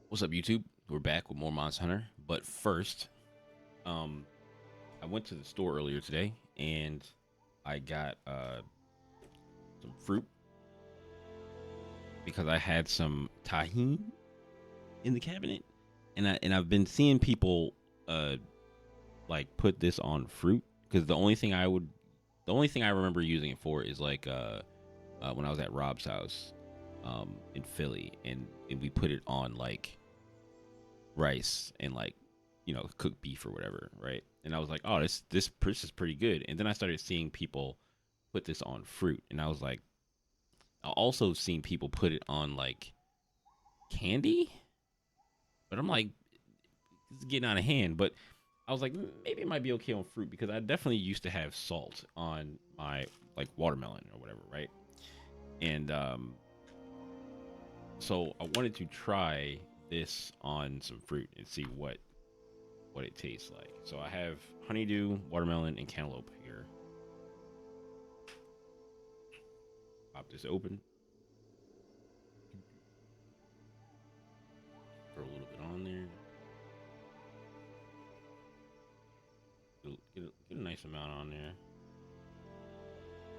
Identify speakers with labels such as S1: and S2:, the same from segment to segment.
S1: What's up, YouTube? We're back with more Monster Hunter. But first, um, I went to the store earlier today and I got some fruit because I had some tahini in the cabinet, and I've been seeing people uh like put this on fruit because the only thing I remember using it for is like when I was at Rob's house in Philly, and we put it on like rice and like cooked beef or whatever, right? And I was like, oh, this is pretty good. And then I started seeing people put this on fruit, and I was like, I also seen people put it on like candy, but I'm like, it's getting out of hand. But I was like, maybe it might be okay on fruit because I definitely used to have salt on my like watermelon or whatever, right? And so I wanted to try this on some fruit and see what it tastes like. So I have honeydew, watermelon, and cantaloupe here. Pop this open. Throw a little bit on there. Get a nice amount on there.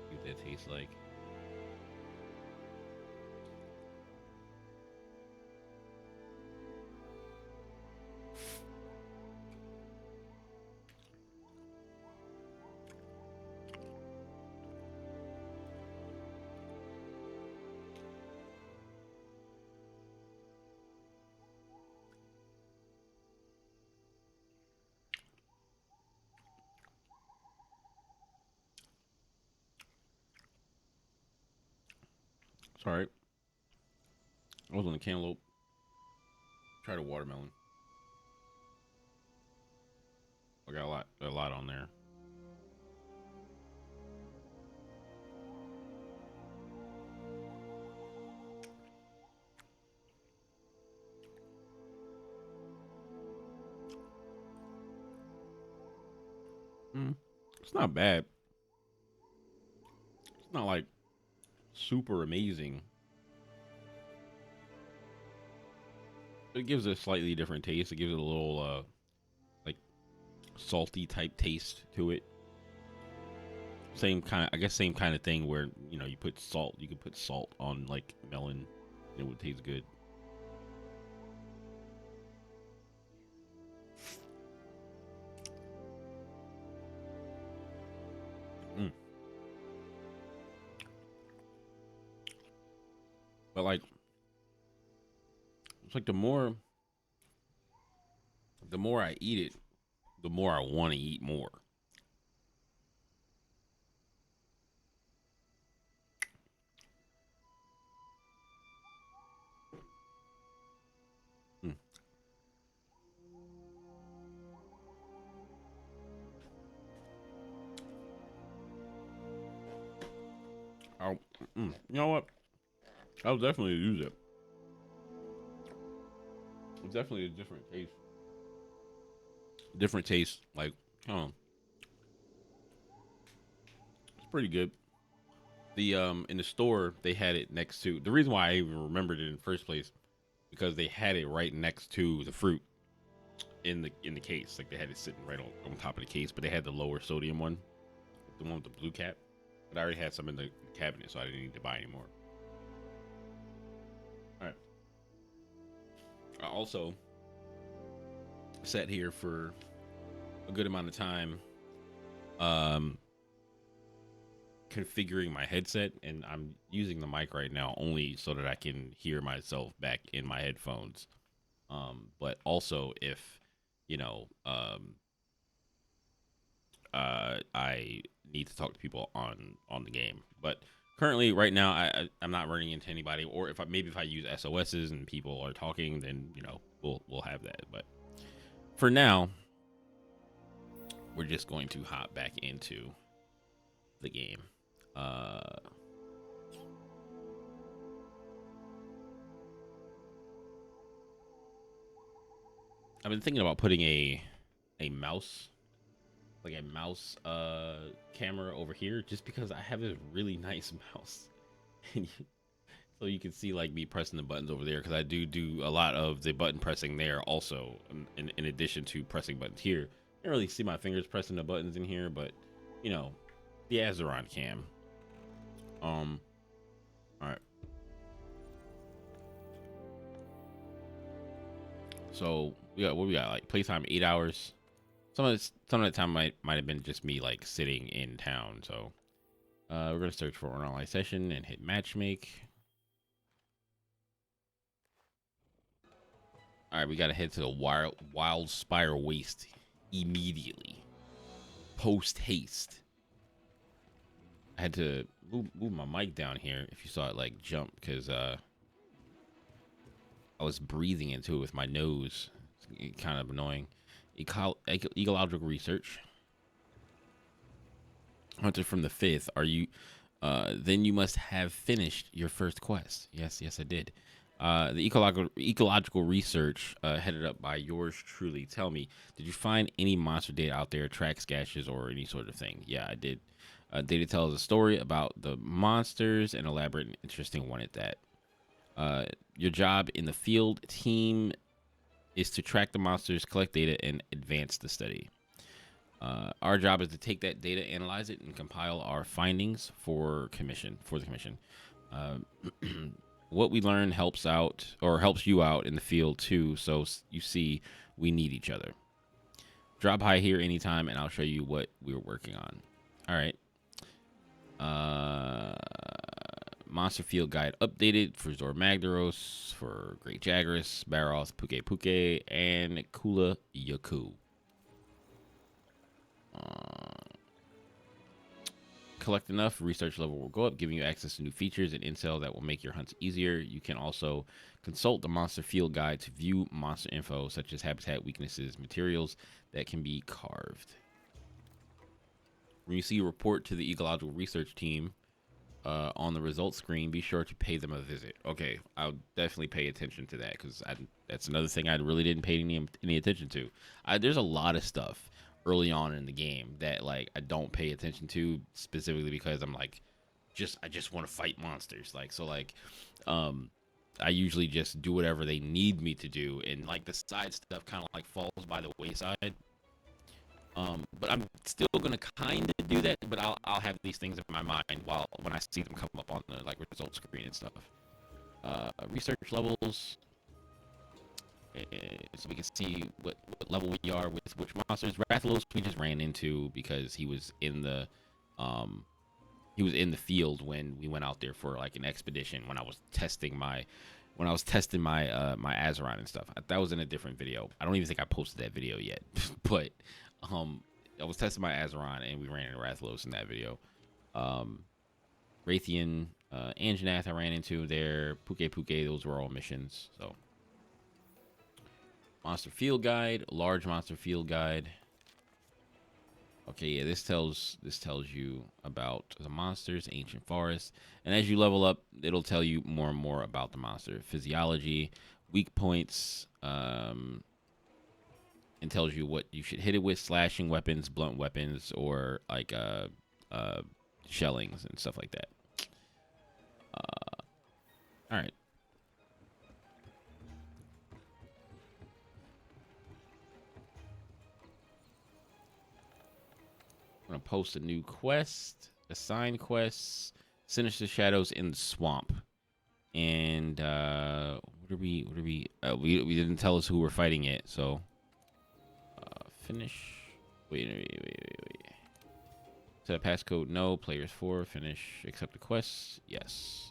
S1: See what that tastes like. It's all right. I was on the cantaloupe. Try the watermelon. I got a lot on there. Mm, it's not bad. It's not like super amazing. It gives it a slightly different taste. It gives it a little like salty type taste to it. Same kind of, I guess, same kind of thing where you put salt. You could put salt on like melon, and it would taste good. Mm. But like, it's like the more I eat it, the more I want to eat more. Mm. I'll, you know what? I'll definitely use it. It's definitely a different taste. Different taste. Like, oh, it's pretty good. The in the store they had it next to the reason why I even remembered it in the first place because they had it right next to the fruit in the case. Like they had it sitting right on top of the case, but they had the lower sodium one, the one with the blue cap. But I already had some in the cabinet, so I didn't need to buy any more. All right. I also sat here for a good amount of time, um, configuring my headset, and I'm using the mic right now only so that I can hear myself back in my headphones. But also if you know, I need to talk to people on the game. But currently, right now, I'm not running into anybody. Or if I use SOSs and people are talking, then we'll have that. But for now, we're just going to hop back into the game. I've been thinking about putting a mouse like a mouse camera over here just because I have this really nice mouse. And So you can see like me pressing the buttons over there because I do a lot of the button pressing there also, in addition to pressing buttons here. You can't really see my fingers pressing the buttons in here, but you know, the Azeron cam. All right. So we got what we got, like playtime 8 hours. Some of the time might have been just me like sitting in town. So we're gonna search for an online session and hit matchmake. All right, we gotta head to the wild spire waste immediately, post haste. I had to move my mic down here if you saw it like jump because I was breathing into it with my nose. It's kind of annoying. Ecological research. Hunter from the 5th. Are you? Then you must have finished your first quest. Yes, I did. The ecological research headed up by yours truly. Tell me, did you find any monster data out there, tracks, gashes, or any sort of thing? Yeah, I did. Data tells a story about the monsters, an elaborate and interesting one at that. Your job in the field team is to track the monsters, collect data, and advance the study. Our job is to take that data, analyze it, and compile our findings for the commission. What we learn helps you out in the field too. So you see, we need each other. Drop by here anytime, and I'll show you what we're working on. All right. Monster Field Guide updated for Zor Magdaros, for Great Jagras, Barros, Puke, and Kula Yaku. Collect enough, research level will go up, giving you access to new features and intel that will make your hunts easier. You can also consult the Monster Field Guide to view monster info, such as habitat, weaknesses, materials that can be carved. When you see a report to the ecological research team on the results screen, be sure to pay them a visit. Okay, I'll definitely pay attention to that because that's another thing I really didn't pay any attention to. There's a lot of stuff early on in the game that like I don't pay attention to, specifically because I'm like, I just want to fight monsters. I usually just do whatever they need me to do, and like the side stuff kind of like falls by the wayside. But I'm still gonna kind of do that, but I'll have these things in my mind when I see them come up on the like results screen and stuff. Research levels, so we can see what level we are with which monsters. Rathalos we just ran into because he was in the field when we went out there for like an expedition when I was testing my my Azeron and stuff. That was in a different video. I don't even think I posted that video yet, but I was testing my Azeron and we ran into Rathalos in that video. Raytheon, Anjanath I ran into there. Puke, those were all missions. So Monster Field Guide, large Monster Field Guide. Okay, yeah, this tells you about the monsters, ancient forests, and as you level up, it'll tell you more and more about the monster physiology, weak points, and tells you what you should hit it with: slashing weapons, blunt weapons, or like shellings and stuff like that. All right. I'm gonna post a new quest, assign quests, Sinister Shadows in the Swamp, and what are we? We didn't tell us who we're fighting yet, so finish. Wait. Set a passcode. No. Players 4. Finish. Accept the quest. Yes.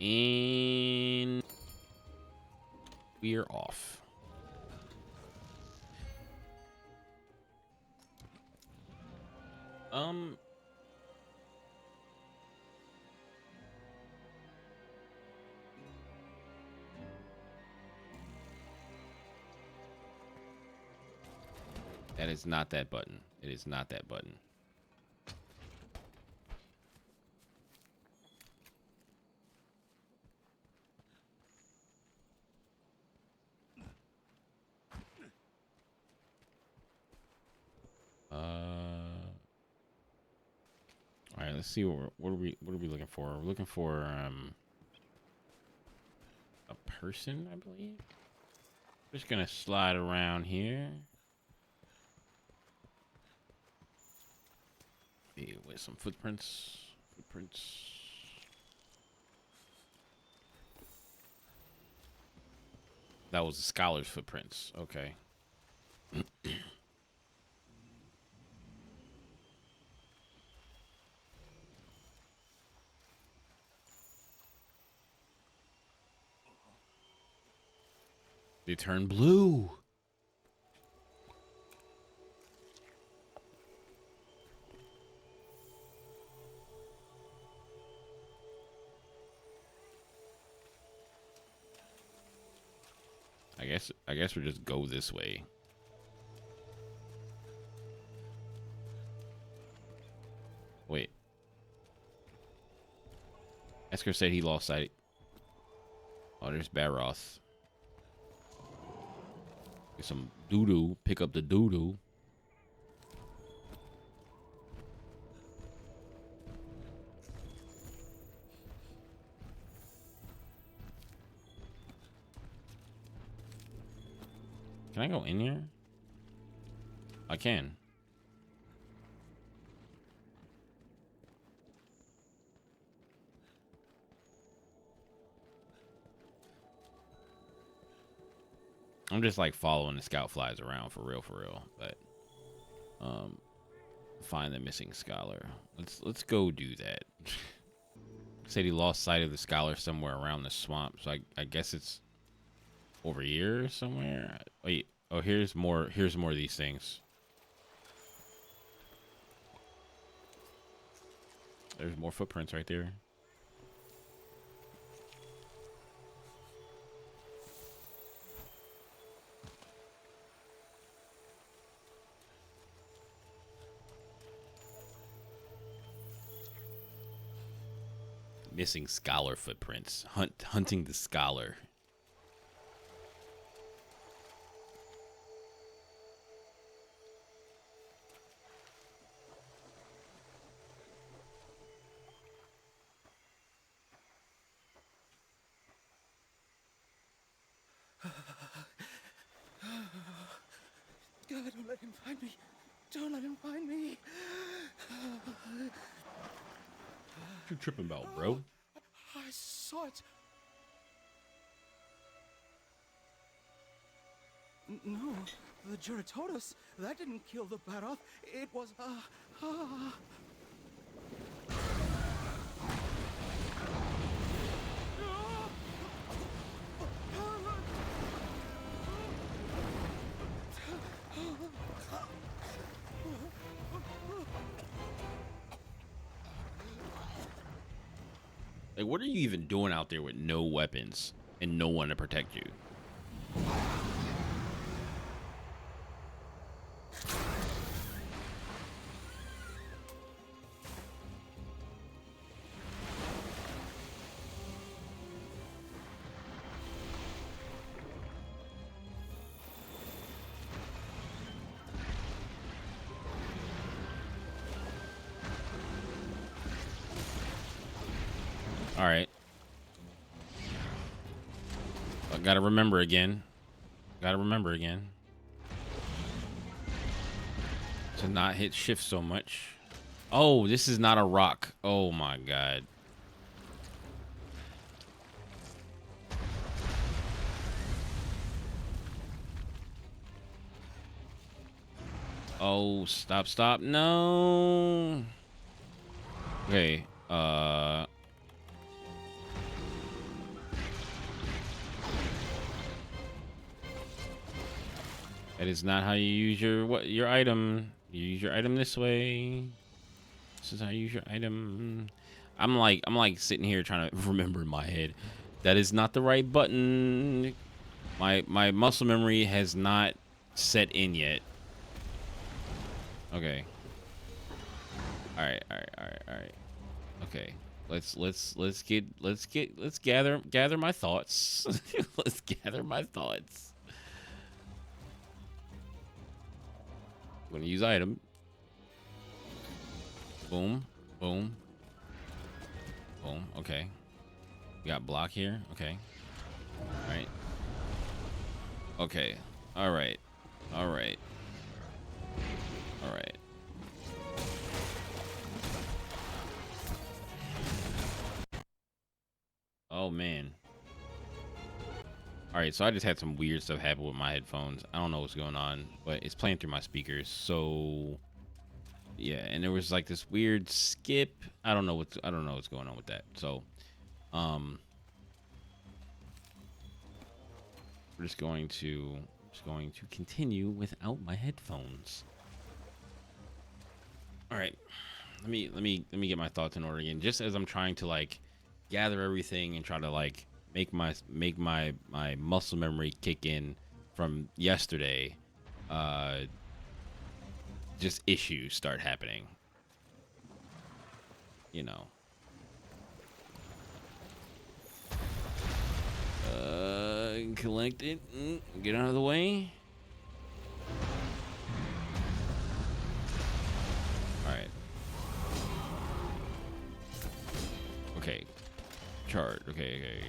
S1: And we're off. That is not that button. It is not that button. let's see what are we looking for? We're looking for a person, I believe. Just gonna slide around here. Yeah, with some footprints. That was the scholar's footprints. Okay. They turn blue. I guess we just go this way. Wait. Esker said he lost sight. Oh, there's Barroth. Get some doo-doo. Pick up the doo-doo. Can I go in here? I can. I'm just like following the scout flies around for real. But find the missing scholar. Let's go do that. Said he lost sight of the scholar somewhere around the swamp. So I guess it's over here somewhere. Wait. Oh, here's more of these things. There's more footprints right there. Missing scholar footprints. Hunting the scholar.
S2: God, don't let him find me. Don't let him find me.
S1: What you tripping about, bro?
S2: I saw it. No, the Jyratodus. That didn't kill the Barroth. It was
S1: Like, what are you even doing out there with no weapons and no one to protect you? All right. I gotta remember again. To not hit shift so much. Oh, this is not a rock. Oh my god. Oh, stop. No. Okay. That is not how you use your item. You use your item this way. This is how you use your item. I'm like sitting here trying to remember in my head. That is not the right button. My muscle memory has not set in yet. Okay. All right. Okay. Let's gather my thoughts. Let's gather my thoughts. I'm gonna use item. Boom. Boom. Okay. We got block here. Okay. All right. Okay. All right. All right. All right. Oh man. All right, so I just had some weird stuff happen with my headphones. I don't know what's going on, but it's playing through my speakers. So yeah, and there was like this weird skip. I don't know what's going on with that. So we're just going to continue without my headphones. All right. Let me get my thoughts in order again. Just as I'm trying to like gather everything and try to like make my muscle memory kick in from yesterday, just issues start happening. You know. Collect it. Get out of the way. All right. Okay. Chart. Okay.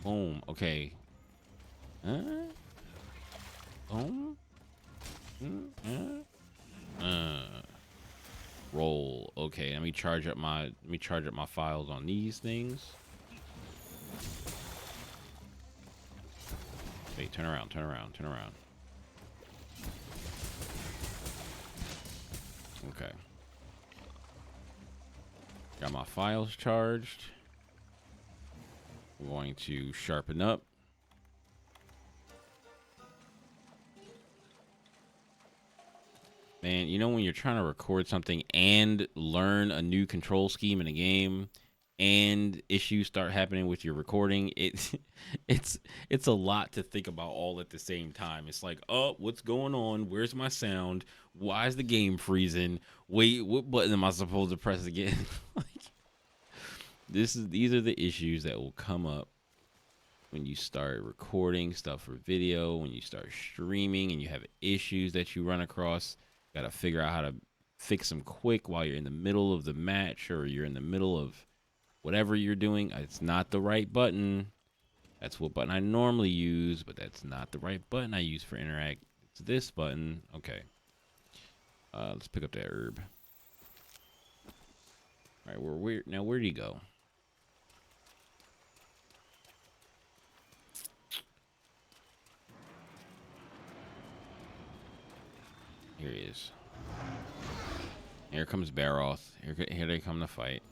S1: Boom. Okay. Boom. Roll. Okay. Let me charge up my files on these things. Wait, turn around. Okay. Got my files charged. I'm going to sharpen up. Man, you know when you're trying to record something and learn a new control scheme in a game and issues start happening with your recording, it's a lot to think about all at the same time. It's like, oh, what's going on? Where's my sound? Why is the game freezing? Wait, what button am I supposed to press again? Like, these are the issues that will come up when you start recording stuff for video, when you start streaming and you have issues that you run across. Got to figure out how to fix them quick while you're in the middle of the match or you're in the middle of whatever you're doing. It's not the right button. That's what button I normally use, but that's not the right button I use for interact. It's this button. Okay. Let's pick up that herb. All right, where did he go? Here he is. Here comes Baroth. Here they come to fight.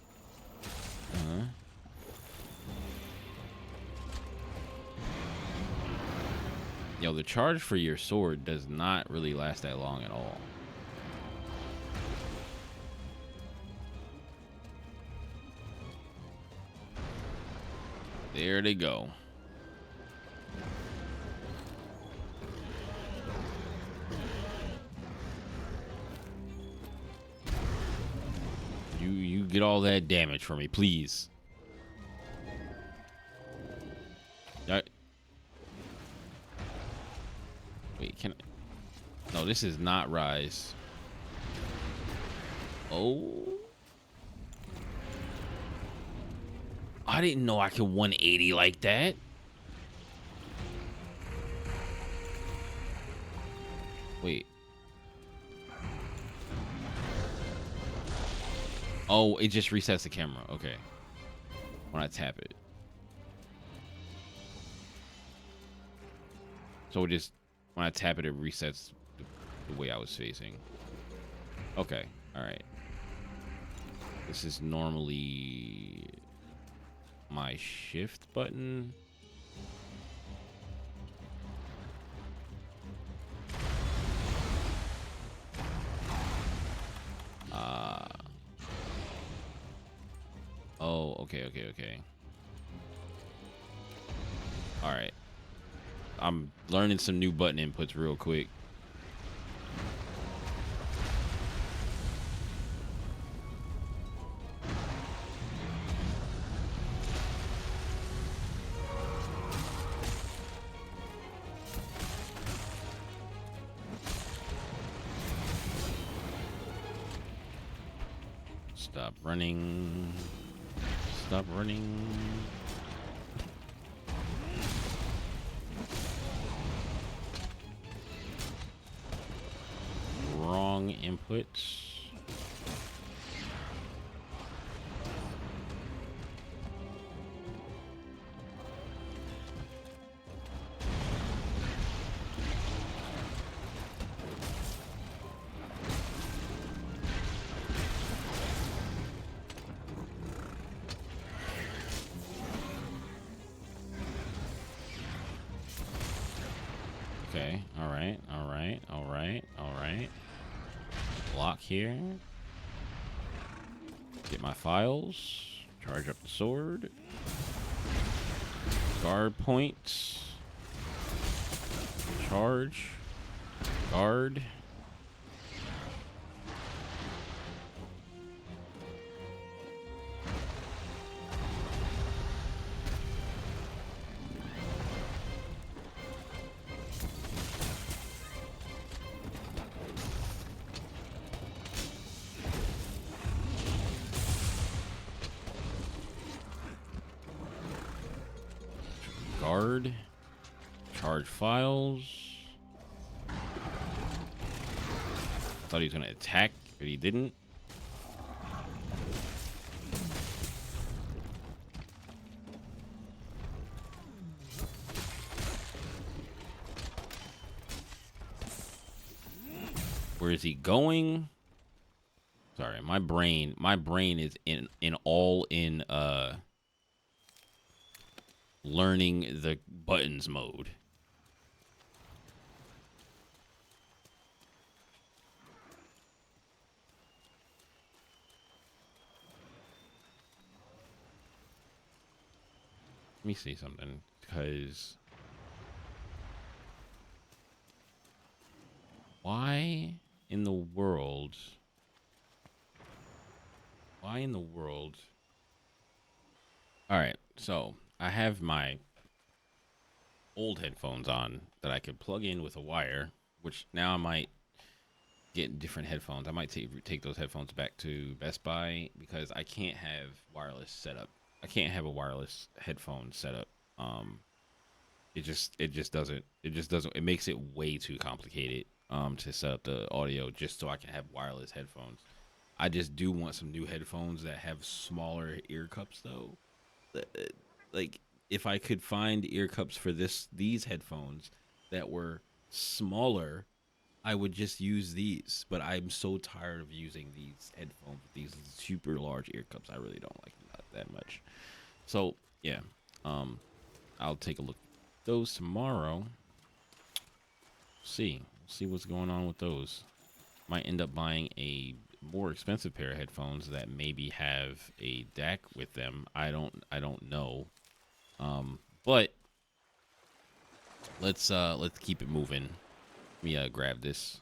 S1: Yo, the charge for your sword does not really last that long at all. There they go. You get all that damage for me, please. Wait, can I? No, this is not Rise. Oh. I didn't know I could 180 like that. Wait. Oh, it just resets the camera. Okay. When I tap it. So it just, when I tap it, it resets the way I was facing. Okay. All right. This is normally my shift button. Oh, okay. All right. I'm learning some new button inputs real quick. Stop running. Stop running. Wrong inputs. Okay, alright. Lock here. Get my files. Charge up the sword. Guard points. Charge. Guard. Guard. Charge files. Thought he was going to attack, but he didn't. Where is he going? Sorry, my brain is in learning the buttons mode. Let me see something, because why in the world? All right, so I have my old headphones on that I could plug in with a wire, which now I might get different headphones. I might take those headphones back to Best Buy because I can't have wireless setup. I can't have a wireless headphone setup. It just doesn't. It makes it way too complicated to set up the audio just so I can have wireless headphones. I just do want some new headphones that have smaller ear cups though. Like if I could find ear cups for these headphones that were smaller, I would just use these. But I'm so tired of using these headphones with these super large ear cups. I really don't like them that much. So yeah, I'll take a look at those tomorrow. See what's going on with those. Might end up buying a more expensive pair of headphones that maybe have a DAC with them. I don't know. But let's keep it moving. Let me grab this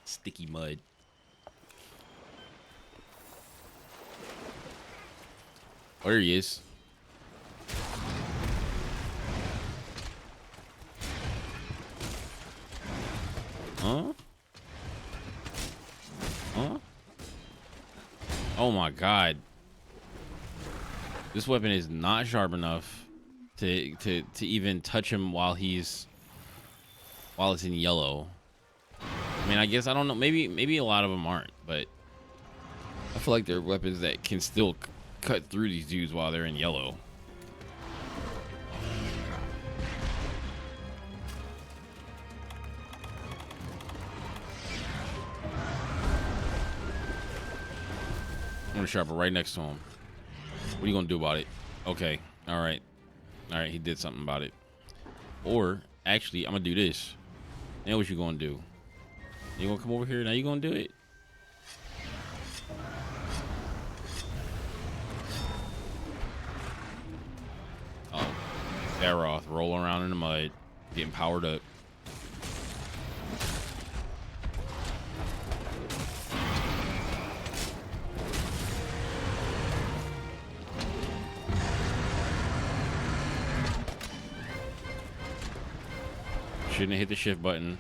S1: sticky mud. Oh, there he is. Huh? Oh my god. This weapon is not sharp enough to even touch him while it's in yellow. I mean, I guess I don't know. Maybe a lot of them aren't, but I feel like there are weapons that can still cut through these dudes while they're in yellow. I'm gonna sharpen right next to him. What are you gonna do about it? Okay. All right. He did something about it. Or actually, I'm gonna do this. Now what you gonna do? You gonna come over here? Now you gonna do it? Oh, Aroth rolling around in the mud, getting powered up. Shouldn't have hit the shift button.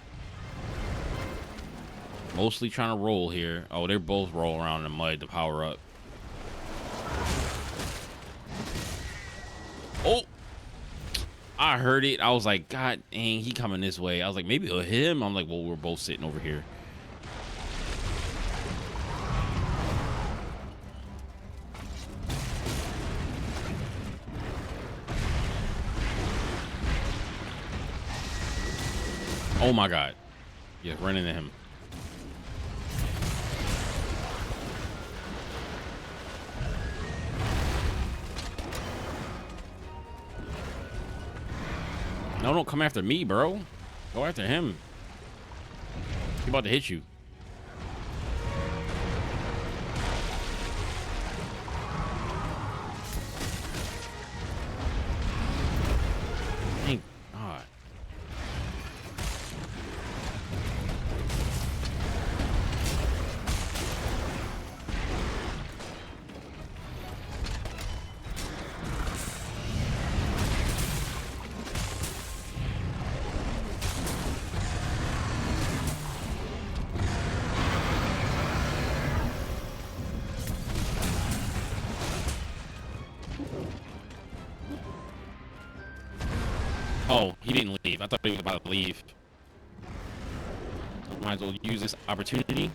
S1: Mostly trying to roll here. Oh, they're both rolling around in the mud to power up. Oh, I heard it. I was like, God dang, he coming this way. I was like, maybe it'll hit him. I'm like, well, we're both sitting over here. Oh my God. Yeah, run into him. No, don't come after me, bro. Go after him. He's about to hit you. Thank God. Oh, he didn't leave. I thought he was about to leave. Might as well use this opportunity.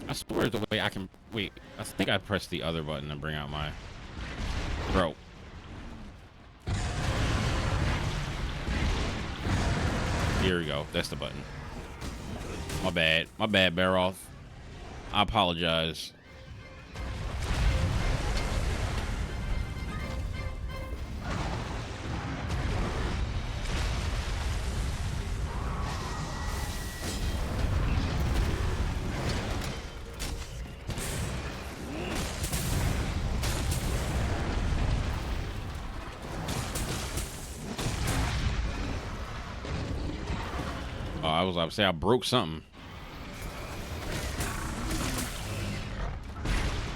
S1: I swear the way I can... Wait, I think I pressed the other button to bring out my... Bro. Here we go. That's the button. My bad. My bad, bear off. I apologize. Oh, I was about to say I broke something.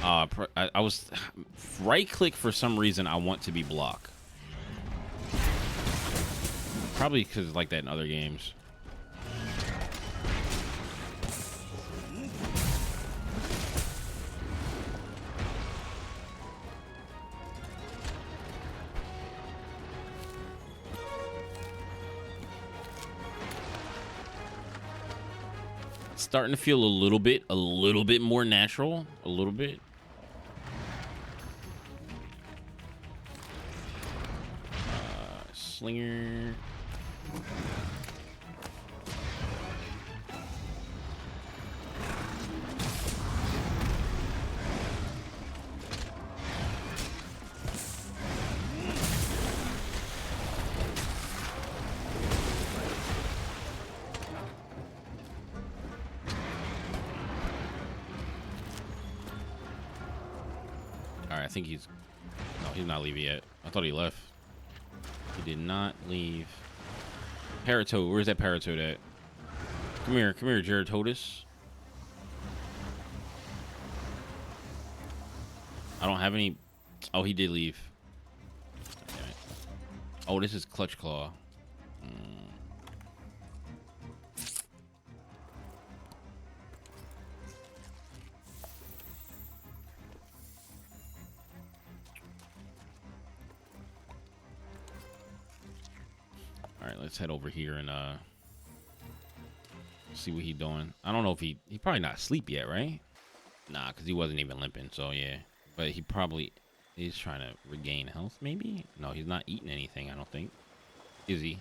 S1: I was right click for some reason. I want to be block. Probably because it's like that in other games. Starting to feel a little bit more natural. A little bit. Slinger. All right, I think he's... No, he's not leaving yet. I thought he left. He did not leave. Paratoad, where's that Paratoad at? Come here, Jyratodus. I don't have any... Oh, he did leave. Damn it. Oh, this is Clutch Claw. All right, let's head over here and see what he's doing. I don't know if he probably not asleep yet, right? Nah, because he wasn't even limping, so yeah. But he probably is trying to regain health, maybe? No, he's not eating anything, I don't think. Is he?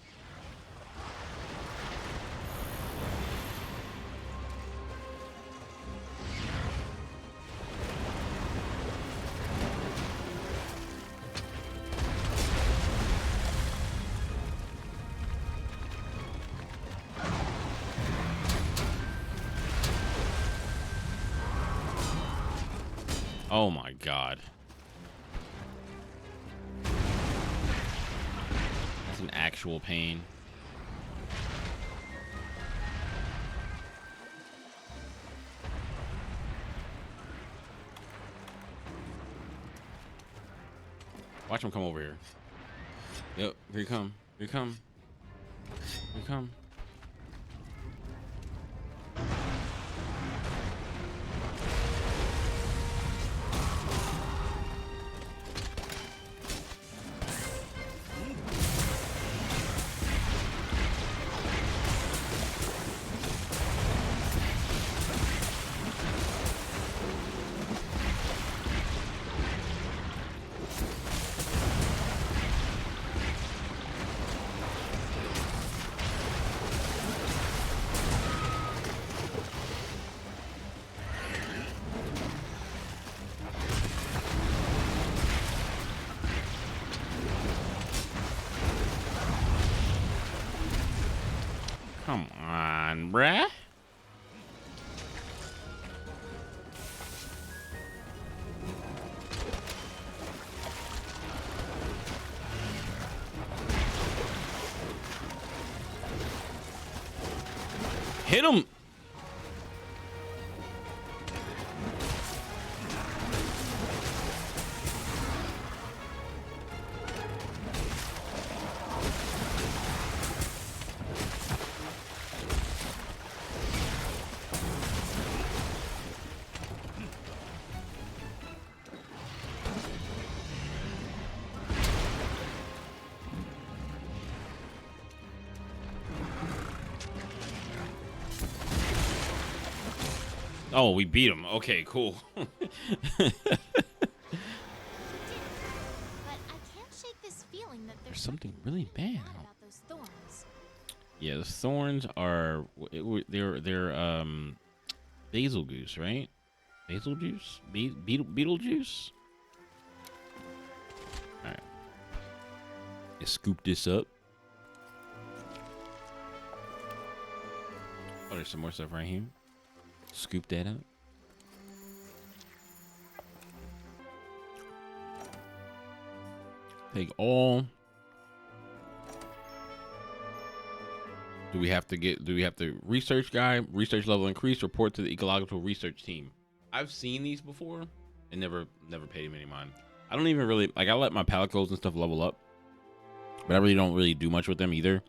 S1: Oh my God. That's an actual pain. Watch him come over here. Yep, here he come. Here he come. Here he come. Come on, bruh. Hit him. Oh, we beat him. Okay, cool.
S3: But I can't shake this feeling that
S1: There's something really bad.
S3: about those thorns.
S1: Yeah, the thorns are they're basil juice, right? Basil juice? Beetle juice? All right. Let's scoop this up. Oh, there's some more stuff right here. Scoop that up. Take all. Do we have to research guy, research level increase, report to the ecological research team? I've seen these before and never paid them any mind. I don't even really like, I let my palicos and stuff level up, but I really don't really do much with them either.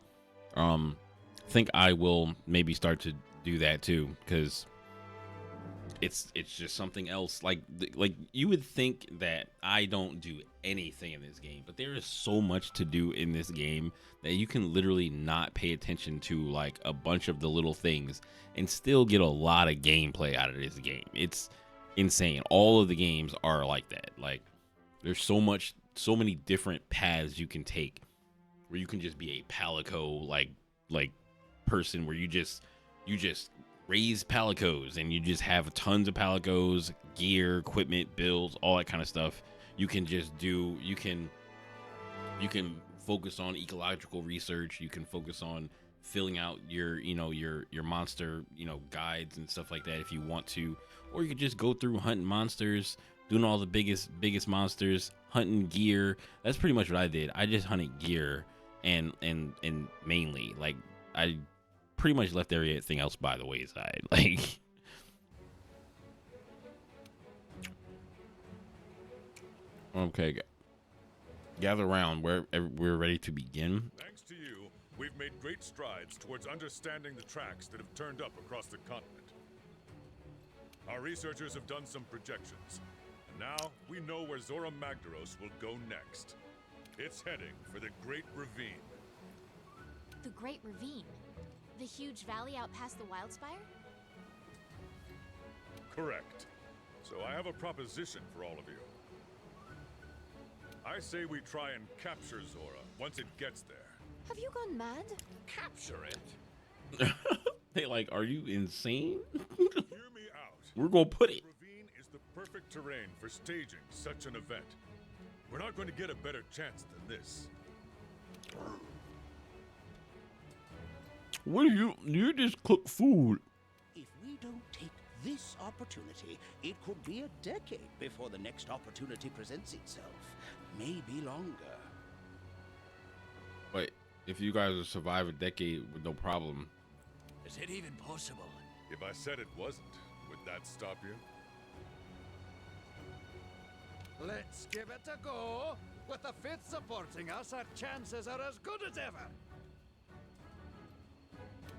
S1: Think I will maybe start to do that too, because it's just something else. Like you would think that I don't do anything in this game, but there is so much to do in this game that you can literally not pay attention to like a bunch of the little things and still get a lot of gameplay out of this game. It's insane. All of the games are like that. Like there's so many different paths you can take where you can just be a palico like person where you just raise palicos and you just have tons of palicos, gear, equipment, builds, all that kind of stuff. You can just do, you can focus on ecological research. You can focus on filling out your monster, guides and stuff like that if you want to, or you could just go through hunting monsters, doing all the biggest monsters, hunting gear. That's pretty much what I did. I just hunted gear and mainly like I pretty much left everything else by the wayside. Like, okay, gather around. We're ready to begin.
S4: Thanks to you, we've made great strides towards understanding the tracks that have turned up across the continent. Our researchers have done some projections, and now we know where Zora Magdaros will go next. It's heading for the Great Ravine.
S3: The Great Ravine? The huge valley out past the Wildspire?
S4: Correct. So I have a proposition for all of you. I say we try and capture Zora once it gets there.
S3: Have you gone mad?
S4: Capture it?
S1: They like, are you insane?
S4: Hear me out.
S1: We're gonna put it.
S4: The ravine is the perfect terrain for staging such an event. We're not going to get a better chance than this.
S1: What do you just cook food?
S2: If we don't take this opportunity, it could be a decade before the next opportunity presents itself. Maybe longer.
S1: But if you guys will survive a decade with no problem.
S2: Is it even possible?
S4: If I said it wasn't, would that stop you?
S5: Let's give it a go. With the fifth supporting us, our chances are as good as ever.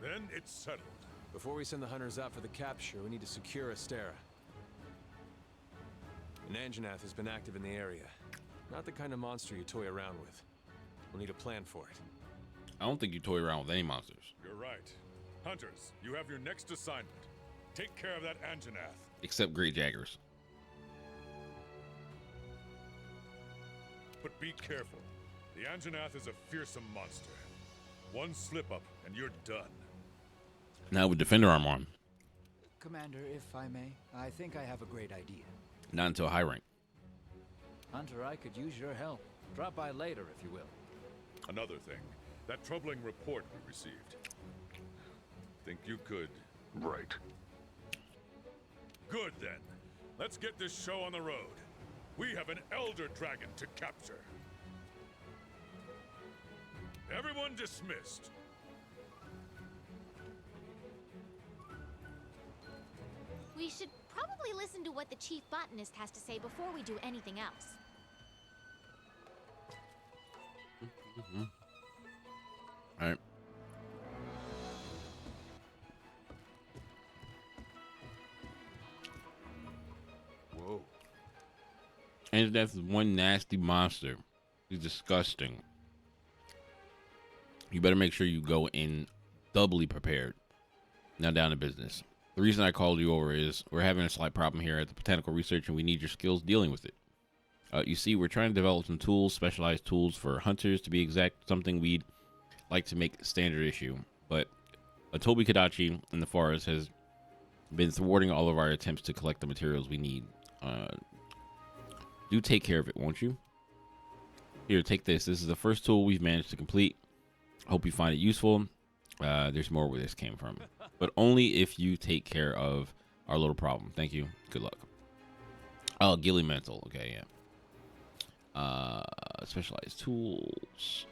S4: Then it's settled.
S6: Before we send the hunters out for the capture, we need to secure Astera. An Anjanath has been active in the area. Not the kind of monster you toy around with. We'll need a plan for it.
S1: I don't think you toy around with any monsters.
S4: You're right. Hunters, you have your next assignment. Take care of that Anjanath.
S1: Except Great Jaggers.
S4: But be careful. The Anjanath is a fearsome monster. One slip up and you're done.
S1: Now with Defender armor on.
S5: Commander, if I may, I think I have a great idea.
S1: Not until high rank.
S5: Hunter, I could use your help. Drop by later, if you will.
S4: Another thing, that troubling report we received. Think you could...
S7: Right.
S4: Good then. Let's get this show on the road. We have an Elder Dragon to capture. Everyone dismissed.
S3: We should probably listen to what the chief botanist has to say before we do anything else.
S1: All right.
S7: Whoa.
S1: And that's one nasty monster. He's disgusting. You better make sure you go in doubly prepared. Now down to business. The reason I called you over is we're having a slight problem here at the Botanical Research, and we need your skills dealing with it. You see, we're trying to develop some tools, specialized tools for hunters, to be exact, something we'd like to make standard issue. But Toby Kadachi in the forest has been thwarting all of our attempts to collect the materials we need. Do take care of it, won't you? Here, take this. This is the first tool we've managed to complete. Hope you find it useful. There's more where this came from, but only if you take care of our little problem. Thank you. Good luck. Oh, Gilly Mental. Okay, yeah. Specialized tools.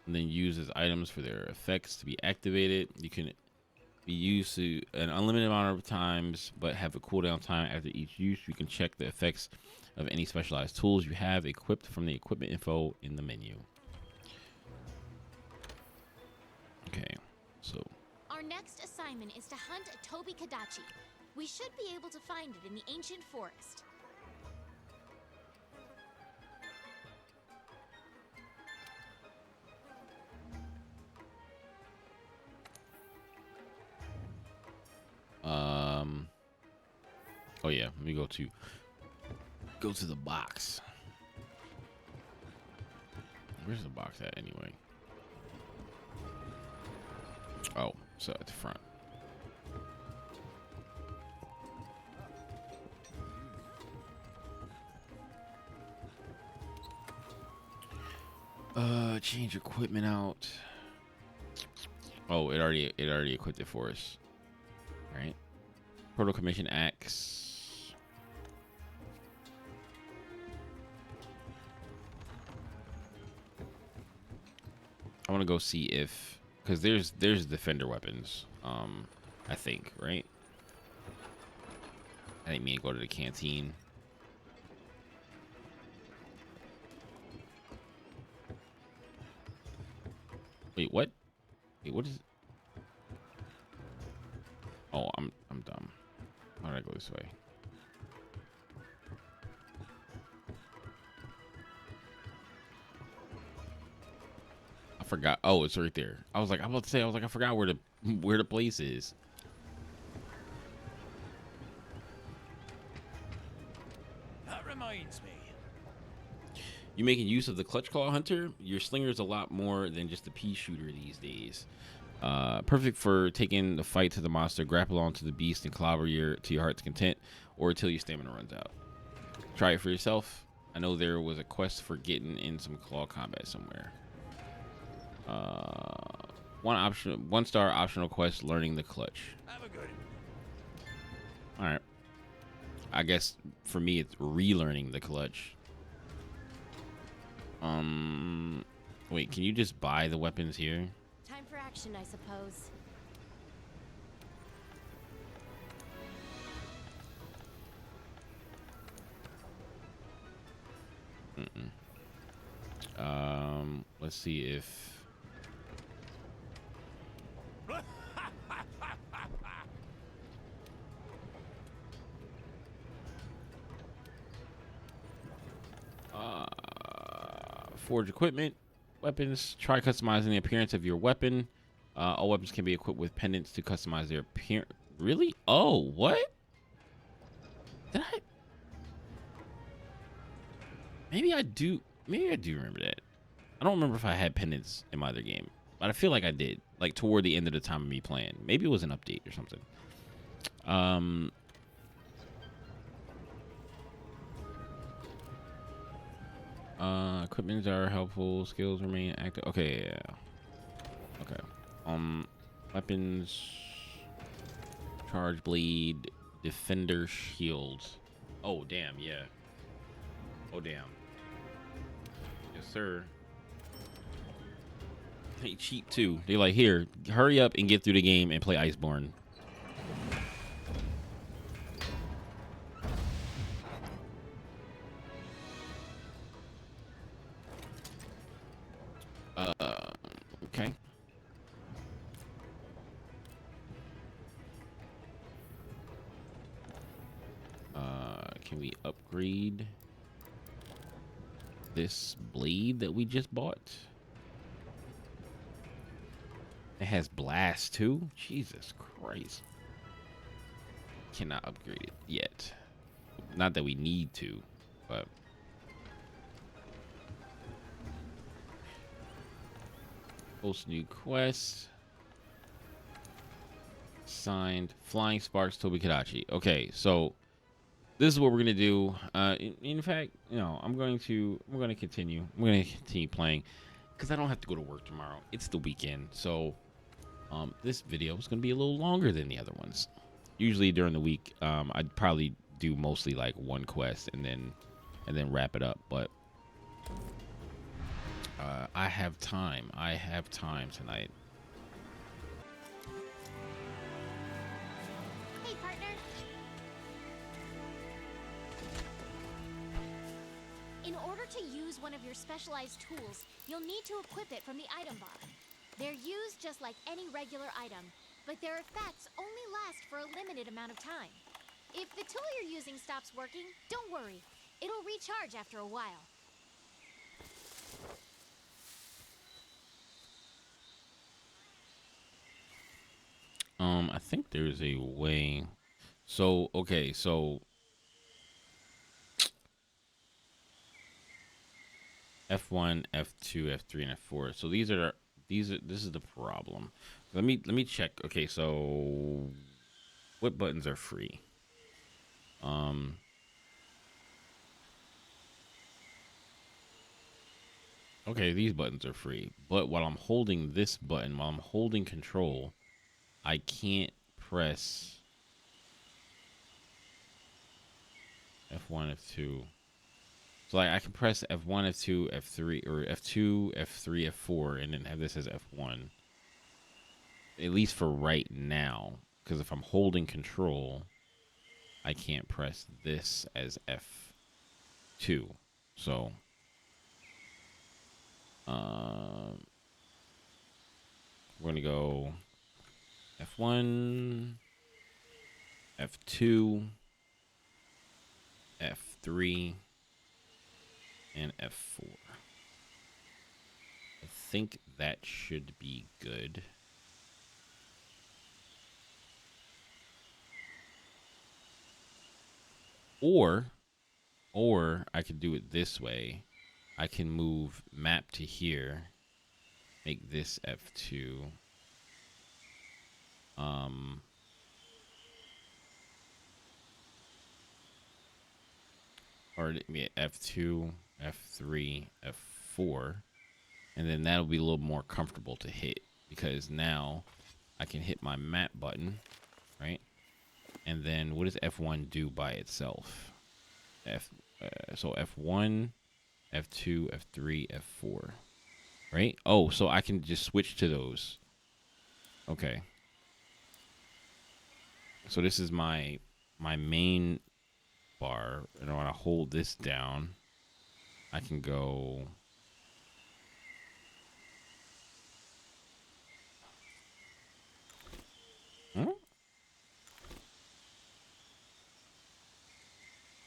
S1: And then use as items for their effects to be activated. You can be used to an unlimited amount of times, but have a cooldown time after each use. You can check the effects of any specialized tools you have equipped from the equipment info in the menu. Okay, so
S3: Our next assignment is to hunt a Toby Kadachi. We should be able to find it in the ancient forest.
S1: oh yeah, let me go to the box. Where's the box at anyway? Oh, so at the front. Change equipment out. Oh, it already equipped it for us. Right? Proto Commission Axe. I want to go see if, because there's defender weapons. I think, right? I think me and go to the canteen. Wait, what? Wait, what is? Oh, I'm dumb. Why did I go this way? I forgot. Oh, it's right there. I was about to say, I forgot where the place is.
S5: That reminds me.
S1: You making use of the Clutch Claw Hunter? Your slinger is a lot more than just a pea shooter these days. Perfect for taking the fight to the monster, grapple onto the beast, and clobber to your heart's content, or until your stamina runs out. Try it for yourself. I know there was a quest for getting in some claw combat somewhere. 1 star optional quest, learning the clutch.
S5: Have a good.
S1: All right. I guess for me it's relearning the clutch. Wait, can you just buy the weapons here?
S3: Time for action, I suppose.
S1: Let's see if forge equipment, weapons. Try customizing the appearance of your weapon. All weapons can be equipped with pendants to customize their appearance. Really? Oh, what? Did I? Maybe I do. Maybe I do remember that. I don't remember if I had pendants in my other game, but I feel like I did. Like toward the end of the time of me playing. Maybe it was an update or something. Equipments are helpful. Skills remain active. Okay, yeah. Okay. Weapons. Charge bleed. Defender shields. Oh damn, yeah. Oh damn. Yes, sir. They cheap too. They're like, here, hurry up and get through the game and play Iceborne. Okay. Can we upgrade this blade that we just bought? It has blast too? Jesus Christ. Cannot upgrade it yet. Not that we need to, but post new quest. Signed Flying Sparks Toby Kadachi. Okay, so this is what we're gonna do. In fact, you know, I'm gonna continue. I'm gonna continue playing because I don't have to go to work tomorrow. It's the weekend, so this video is gonna be a little longer than the other ones. Usually during the week, I'd probably do mostly like one quest and then wrap it up. But I have time. I have time tonight.
S3: Hey, partner. In order to use one of your specialized tools, you'll need to equip it from the item bar. They're used just like any regular item, but their effects only last for a limited amount of time. If the tool you're using stops working, don't worry. It'll recharge after a while.
S1: I think there's a way. So, okay, so F1, F2, F3, and F4. So this is the problem. Let me check. Okay, so what buttons are free? Okay, these buttons are free. But while I'm holding this button, while I'm holding control, I can't press F1, F2. So like I can press F1, F2, F3, or F2, F3, F4, and then have this as F1. At least for right now. Because if I'm holding control, I can't press this as F2. So we're going to go F1, F2, F3, and F4. I think that should be good. Or I could do it this way. I can move map to here, make this F2. Or F2, F3, F4, and then that'll be a little more comfortable to hit because now I can hit my map button, right? And then what does F1 do by itself? So F1, F2, F3, F4, right? Oh, so I can just switch to those. Okay. So this is my main bar, and I want to hold this down. I can go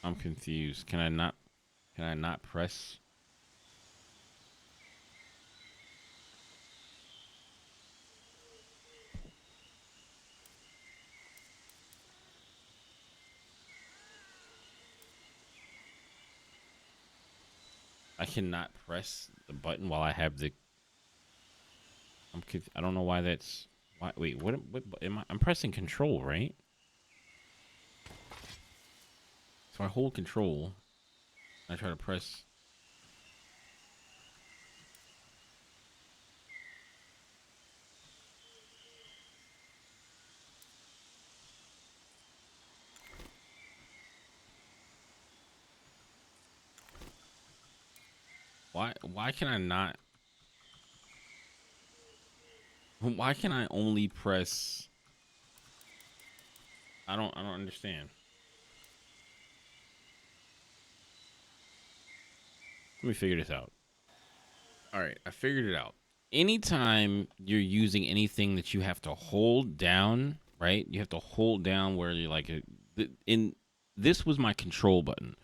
S1: I'm confused. Can I not press? I cannot press the button while I have the. I don't know why that's. Why? Wait, what am I? I'm pressing control, right? So I hold control. I try to press. Why can I not? Why can I only press? I don't understand. Let me figure this out. All right, I figured it out. Anytime you're using anything that you have to hold down, right? You have to hold down where you're like, this was my control button.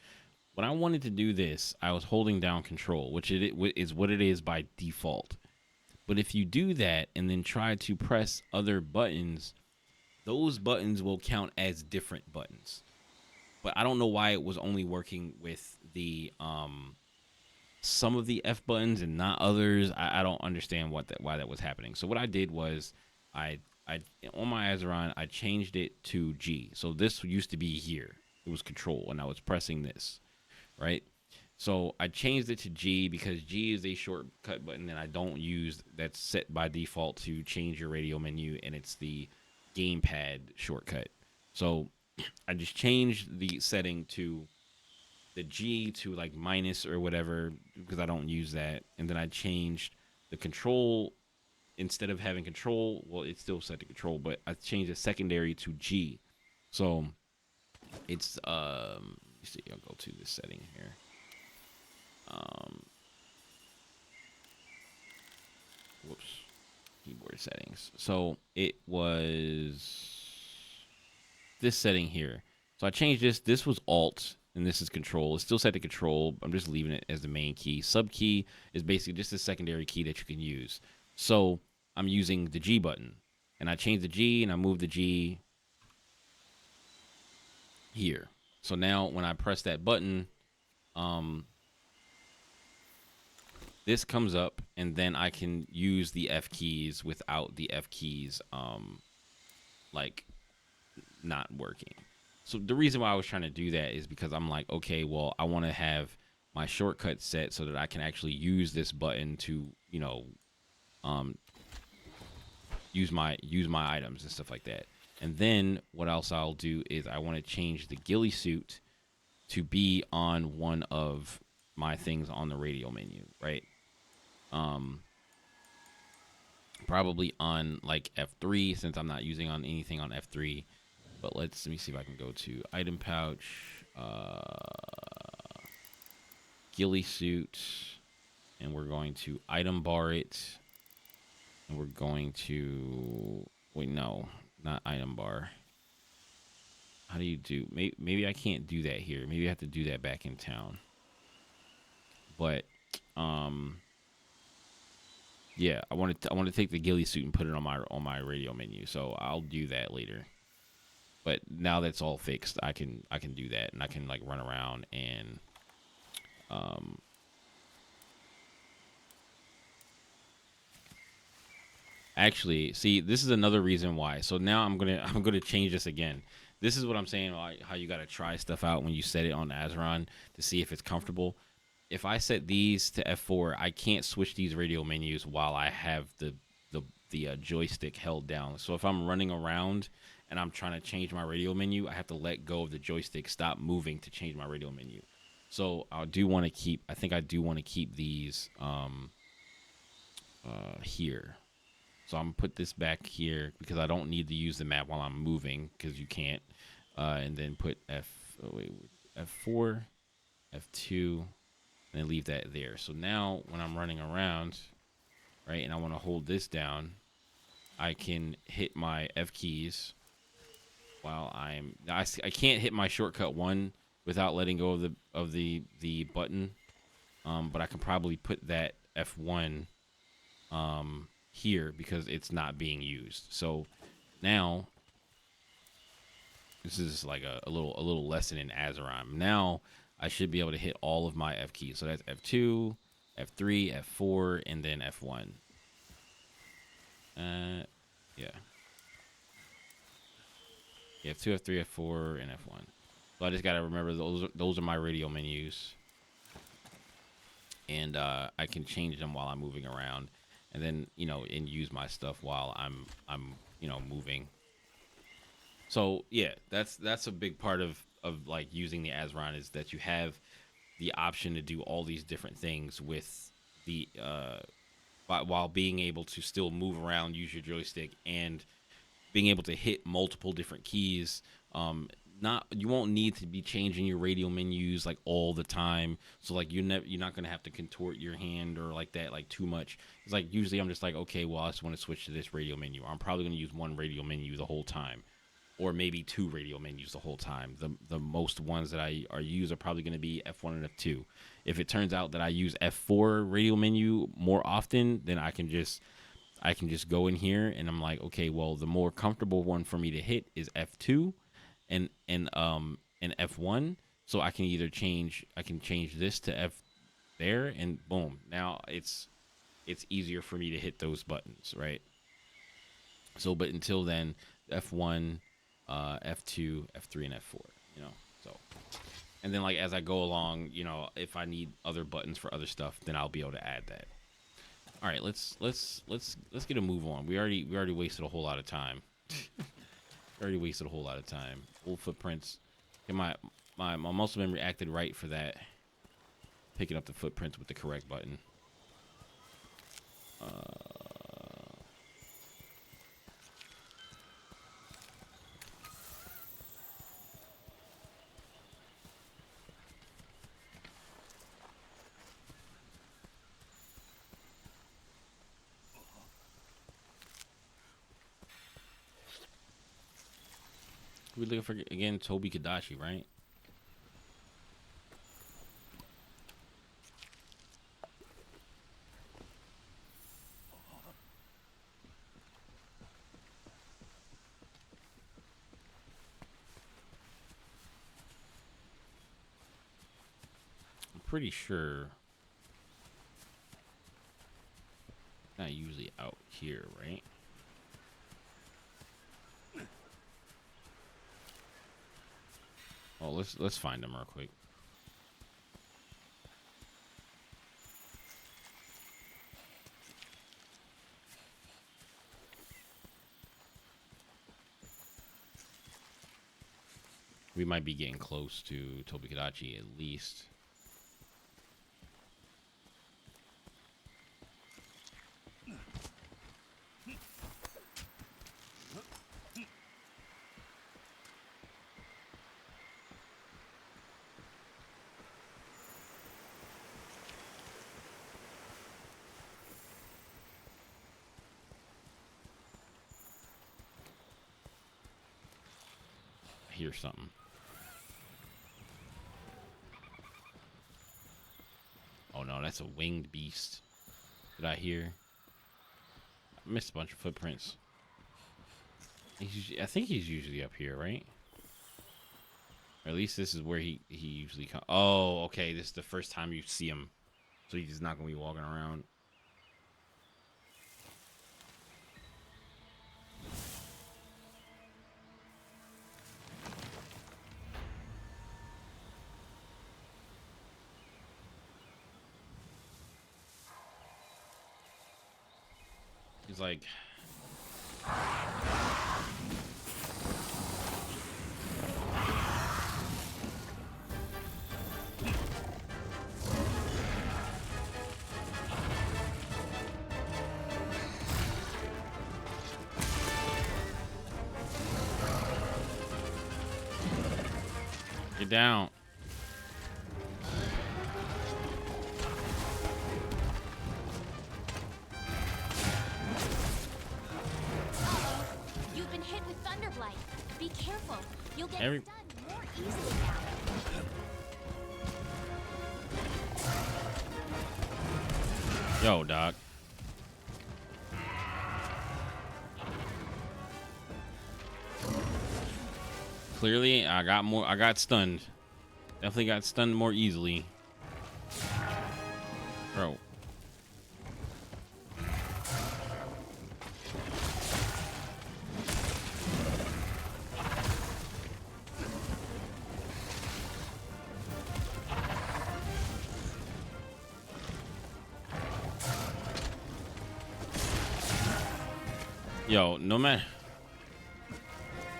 S1: When I wanted to do this, I was holding down control, which is what it is by default. But if you do that and then try to press other buttons, those buttons will count as different buttons. But I don't know why it was only working with the some of the F buttons and not others. I don't understand why that was happening. So what I did was I on my Azeron, I changed it to G. So this used to be here. It was control and I was pressing this, right? So I changed it to G because G is a shortcut button that I don't use. That's set by default to change your radio menu, and it's the gamepad shortcut. So I just changed the setting to the G to like minus or whatever because I don't use that. And then I changed the control. Instead of having control, well, it's still set to control, but I changed the secondary to G. So it's let me see, I'll go to this setting here. Whoops, keyboard settings. So it was this setting here. So I changed this. This was Alt, and this is Control. It's still set to Control. I'm just leaving it as the main key. Sub key is basically just a secondary key that you can use. So I'm using the G button, and I changed the G, and I moved the G here. So now when I press that button, this comes up, and then I can use the F keys without the F keys, like, not working. So the reason why I was trying to do that is because I'm like, okay, well, I want to have my shortcut set so that I can actually use this button to, you know, use my items and stuff like that. And then what else I'll do is I want to change the ghillie suit to be on one of my things on the radio menu, right? Probably on like F3 since I'm not using on anything on F3. But let me see if I can go to item pouch, ghillie suit, and we're going to item bar it, and we're going to wait, no, not item bar. How do you do? Maybe I can't do that here. Maybe I have to do that back in town. But yeah, I want to take the ghillie suit and put it on my radio menu. So I'll do that later. But now that's all fixed, I can do that, and I can like run around and actually see, this is another reason why. So now I'm gonna change this again. This is what I'm saying, like how you gotta try stuff out when you set it on Azeron to see if it's comfortable. If I set these to F4, I can't switch these radio menus while I have the joystick held down. So if I'm running around and I'm trying to change my radio menu, I have to let go of the joystick, stop moving to change my radio menu. So I do want to keep, I think I do want to keep these here. So I'm gonna put this back here because I don't need to use the map while I'm moving because you can't. And then put F4, F2, and leave that there. So now when I'm running around, right, and I want to hold this down, I can hit my F keys while I can't hit my shortcut 1 without letting go of the button. But I can probably put that F1 here because it's not being used. So now this is like a little lesson in Azeroth. Now I should be able to hit all of my F keys. So that's F2, F3, F4, and then F1. Yeah. F2, F3, F4, and F1. So I just gotta remember those are my radio menus, and I can change them while I'm moving around, and then and use my stuff while I'm moving. So yeah, that's a big part of like using the Azeroth, is that you have the option to do all these different things with the while being able to still move around, use your joystick, and being able to hit multiple different keys. You won't need to be changing your radio menus like all the time. So like you're not gonna have to contort your hand or like that like too much. It's like usually I'm just like, okay, well I just want to switch to this radio menu. I'm probably gonna use one radio menu the whole time, or maybe two radio menus the whole time. The most ones that I use are probably gonna be F1 and F2. If it turns out that I use F4 radio menu more often, then I can just go in here and I'm like, okay, well the more comfortable one for me to hit is F2 and F1. So I can either change this to F there, and boom, now it's easier for me to hit those buttons, right? So but until then, F1, F2, F3, and F4, so. And then like as I go along, if I need other buttons for other stuff, then I'll be able to add that. All right, let's get a move on. We already wasted a whole lot of time. Old footprints. And my muscle memory acted right for that. Picking up the footprints with the correct button. We're looking for, again, Toby Kadashi, right? I'm pretty sure. Not usually out here, right? Well, let's find them real quick. We might be getting close to Toby Kadachi at least. I hear something. Oh no, that's a winged beast. Did I hear? I missed a bunch of footprints. I think he's usually up here, right? Or at least this is where he usually comes. Oh, okay. This is the first time you see him, so he's just not gonna be walking around. He's like, get down.
S3: You've been hit with Thunderblight. Be careful. You'll get
S1: Every-
S3: stunned more easily now.
S1: Yo, Doc. Clearly, I got stunned. Definitely got stunned more easily. Bro. Yo, no matter.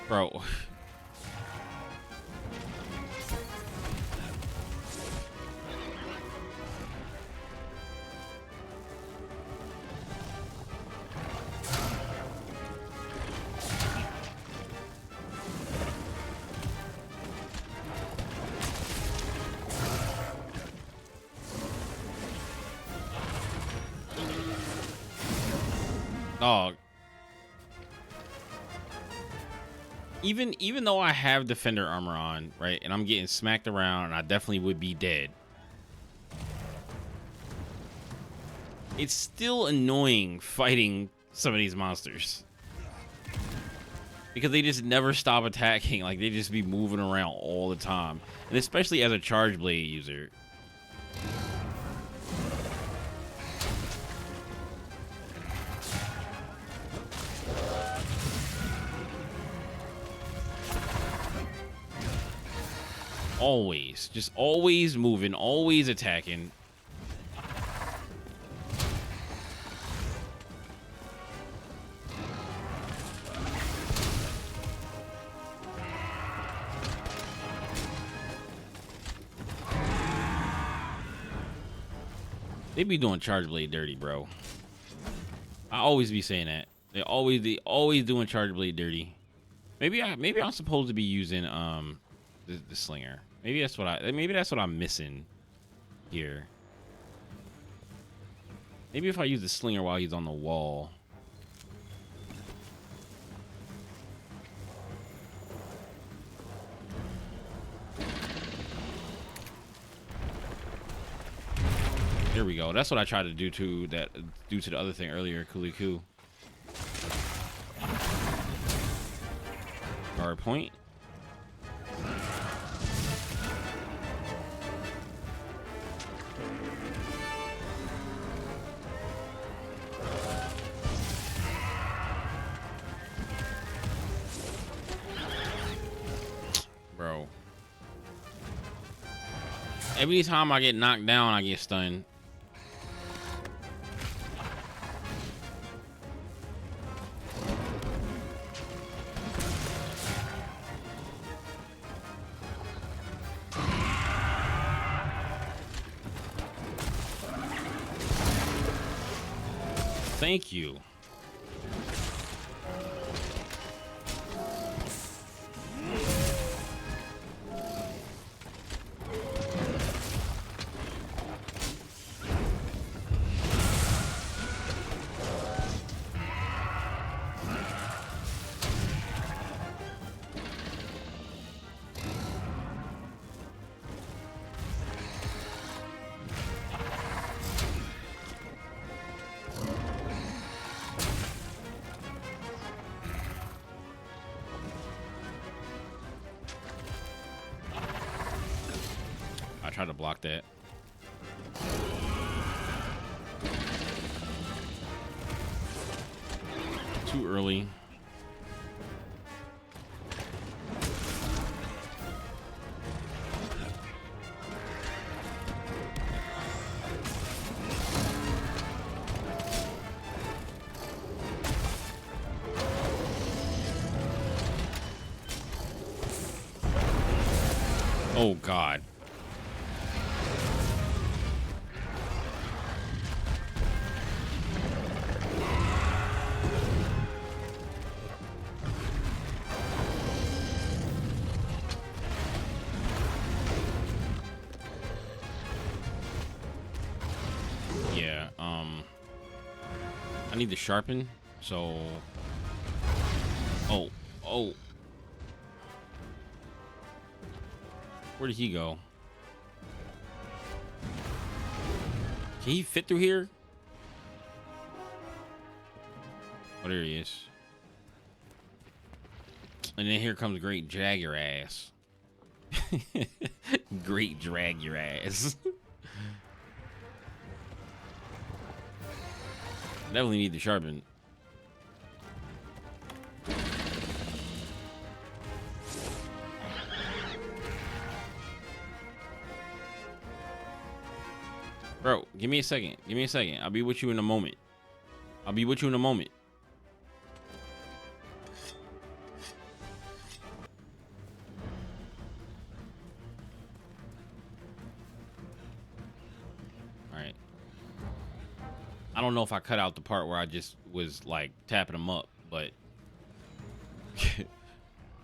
S1: Bro. Dog. Even though I have defender armor on, right, and I'm getting smacked around, and I definitely would be dead. It's still annoying fighting some of these monsters because they just never stop attacking. Like, they just be moving around all the time, and especially as a charge blade user. Always, just always moving, always attacking. They be doing charge blade dirty, bro. I always be saying that. They always doing charge blade dirty. Maybe I'm supposed to be using the slinger. Maybe that's what I'm missing here. Maybe if I use the slinger while he's on the wall. There we go. That's what I tried to do to the other thing earlier, Kuliku. Guard point. Bro. Every time I get knocked down, I get stunned. Thank you. Try to block that. Too early. Oh God. I need to sharpen, so... Oh. Where did he go? Can he fit through here? Oh, there he is. And then here comes Great Drag Your Ass. Great Drag Your Ass. Definitely need to sharpen. Bro, give me a second. Give me a second. I'll be with you in a moment. I'll be with you in a moment. All right. I don't know if I cut out the part where I just was like tapping him up, but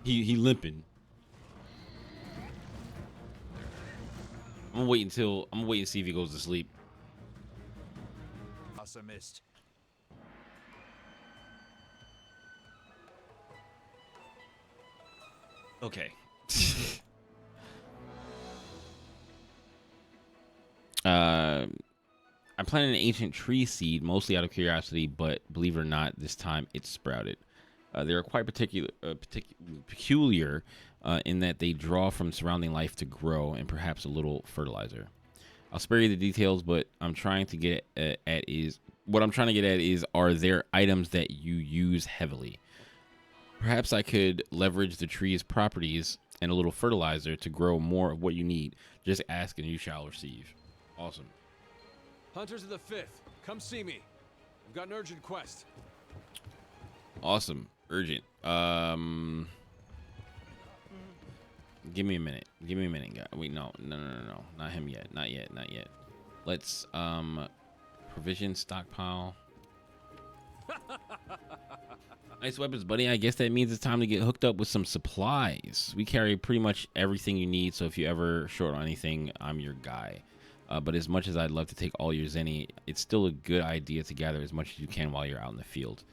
S1: he limping. I'm gonna wait and see if he goes to sleep.
S5: Pessimist.
S1: Okay. I'm planting an ancient tree seed, mostly out of curiosity, but believe it or not, this time it's sprouted. They are quite peculiar in that they draw from surrounding life to grow and perhaps a little fertilizer. I'll spare you the details, but I'm trying to get at is are there items that you use heavily? Perhaps I could leverage the tree's properties and a little fertilizer to grow more of what you need. Just ask and you shall receive. Awesome.
S6: Hunters of the 5th, come see me. I've got an urgent quest.
S1: Awesome. Urgent. Give me a minute. Give me a minute, guy. Wait, no. Not him yet. Not yet. Let's provision stockpile. Nice weapons, buddy. I guess that means it's time to get hooked up with some supplies. We carry pretty much everything you need, so if you ever short on anything, I'm your guy. But as much as I'd love to take all your zenny, it's still a good idea to gather as much as you can while you're out in the field.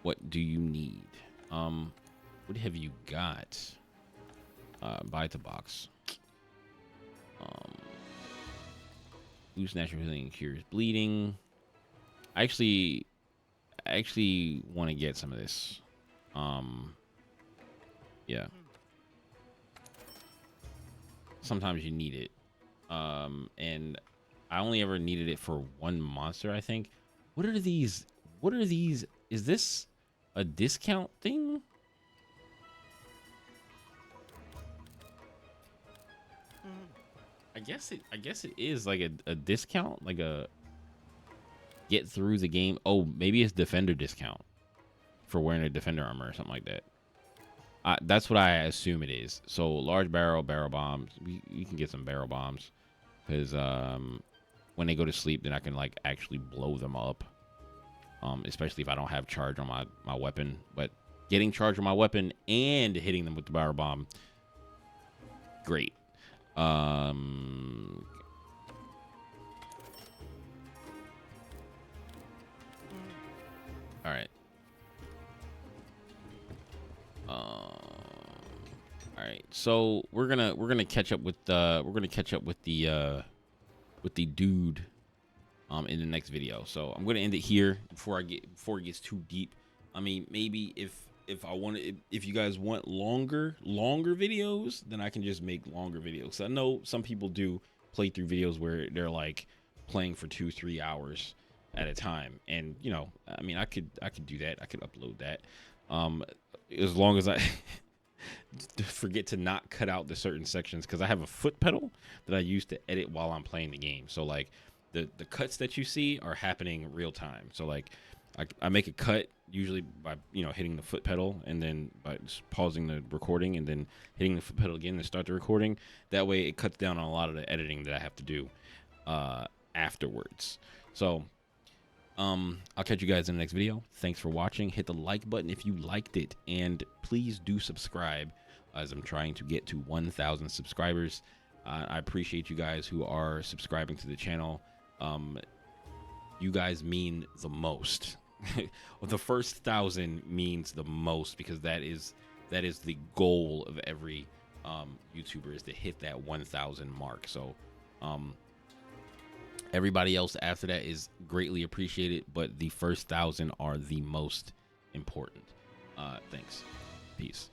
S1: What do you need? What have you got? Buy the box. Boost natural healing, cures bleeding. I actually want to get some of this. Yeah. Sometimes you need it. And I only ever needed it for one monster, I think. What are these? Is this a discount thing? I guess it is like a discount, like a get through the game. Oh, maybe it's defender discount for wearing a defender armor or something like that. That's what I assume it is. So large barrel bombs. You can get some barrel bombs because when they go to sleep, then I can like actually blow them up. Especially if I don't have charge on my weapon. But getting charge on my weapon and hitting them with the barrel bomb, great. All right. All right. So we're gonna catch up with the dude in the next video. So I'm gonna end it here before it gets too deep. I mean, maybe if you guys want longer videos, then I can just make longer videos. I know some people do playthrough videos where they're like playing for 2-3 hours at a time, and you know, I mean, I could do that. I could upload that, as long as I forget to not cut out the certain sections, because I have a foot pedal that I use to edit while I'm playing the game. So like the cuts that you see are happening real time. So like I make a cut usually by hitting the foot pedal and then by just pausing the recording and then hitting the foot pedal again to start the recording. That way it cuts down on a lot of the editing that I have to do afterwards. So I'll catch you guys in the next video. Thanks for watching. Hit the like button if you liked it, and please do subscribe as I'm trying to get to 1,000 subscribers. I appreciate you guys who are subscribing to the channel. You guys mean the most. The first 1,000 means the most, because that is the goal of every YouTubers to hit that 1,000 mark. So everybody else after that is greatly appreciated, but the first 1,000 are the most important. Thanks. Peace.